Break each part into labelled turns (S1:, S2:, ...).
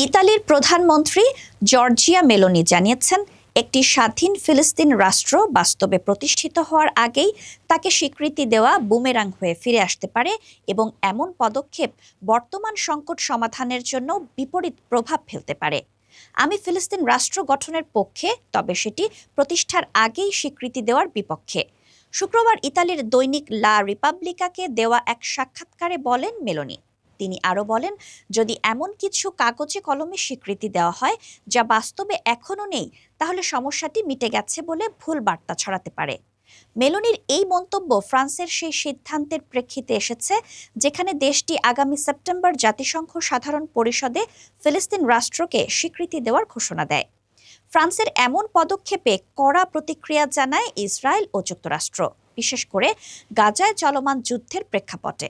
S1: ইতালির প্রধানমন্ত্রী Giorgia Meloni জানিয়েছেন, একটি স্বাধীন ফিলিস্তিন রাষ্ট্র বাস্তবে প্রতিষ্ঠিত হওয়ার আগেই তাকে স্বীকৃতি দেওয়া বুমেরাং হয়ে ফিরে আসতে পারে এবং এমন পদক্ষেপ বর্তমান সংকট সমাধানের জন্য বিপরীত প্রভাব ফেলতে পারে। আমি ফিলিস্তিন রাষ্ট্র গঠনের পক্ষে, তবে সেটি প্রতিষ্ঠার আগেই স্বীকৃতি দেওয়ার বিপক্ষে। শুক্রবার ইতালির দৈনিক লা রিপাবলিকাকে দেওয়া এক সাক্ষাৎকারে বলেন মেলোনি। তিনি আরও বলেন, যদি এমন কিছু কাগজে কলমে স্বীকৃতি দেওয়া হয় যা বাস্তবে এখনও নেই, তাহলে সমস্যাটি মিটে গেছে বলে ভুল বার্তা ছড়াতে পারে। মেলোনির এই মন্তব্য ফ্রান্সের সেই সিদ্ধান্তের প্রেক্ষিতে এসেছে যেখানে দেশটি আগামী সেপ্টেম্বর জাতিসংঘ সাধারণ পরিষদে ফিলিস্তিন রাষ্ট্রকে স্বীকৃতি দেওয়ার ঘোষণা দেয়। ফ্রান্সের এমন পদক্ষেপে কড়া প্রতিক্রিয়া জানায় ইসরায়েল ও যুক্তরাষ্ট্র, বিশেষ করে গাজায় চলমান যুদ্ধের প্রেক্ষাপটে।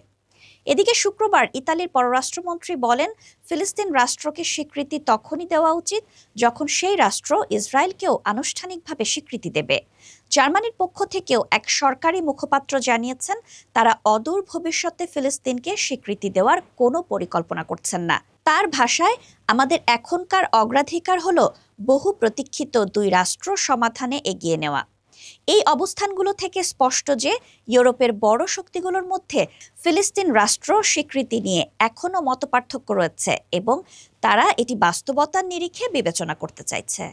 S1: এদিকে শুক্রবার ইতালির পররাষ্ট্রমন্ত্রী বলেন, ফিলিস্তিন রাষ্ট্রকে স্বীকৃতি তখনই দেওয়া উচিত যখন সেই রাষ্ট্র ইসরায়েলকেও আনুষ্ঠানিকভাবে স্বীকৃতি দেবে। জার্মানির পক্ষ থেকেও এক সরকারি মুখপাত্র জানিয়েছেন, তারা অদূর ভবিষ্যতে ফিলিস্তিনকে স্বীকৃতি দেওয়ার কোনো পরিকল্পনা করছেন না। তার ভাষায়, আমাদের এখনকার অগ্রাধিকার হলো বহু প্রতীক্ষিত দুই রাষ্ট্র সমাধানে এগিয়ে নেওয়া। এই অবস্থানগুলো থেকে স্পষ্ট যে ইউরোপের বড় শক্তিগুলোর মধ্যে ফিলিস্তিন রাষ্ট্র স্বীকৃতি নিয়ে এখনও মতপার্থক্য রয়েছে এবং তারা এটি বাস্তবতার নিরিখে বিবেচনা করতে চাইছে।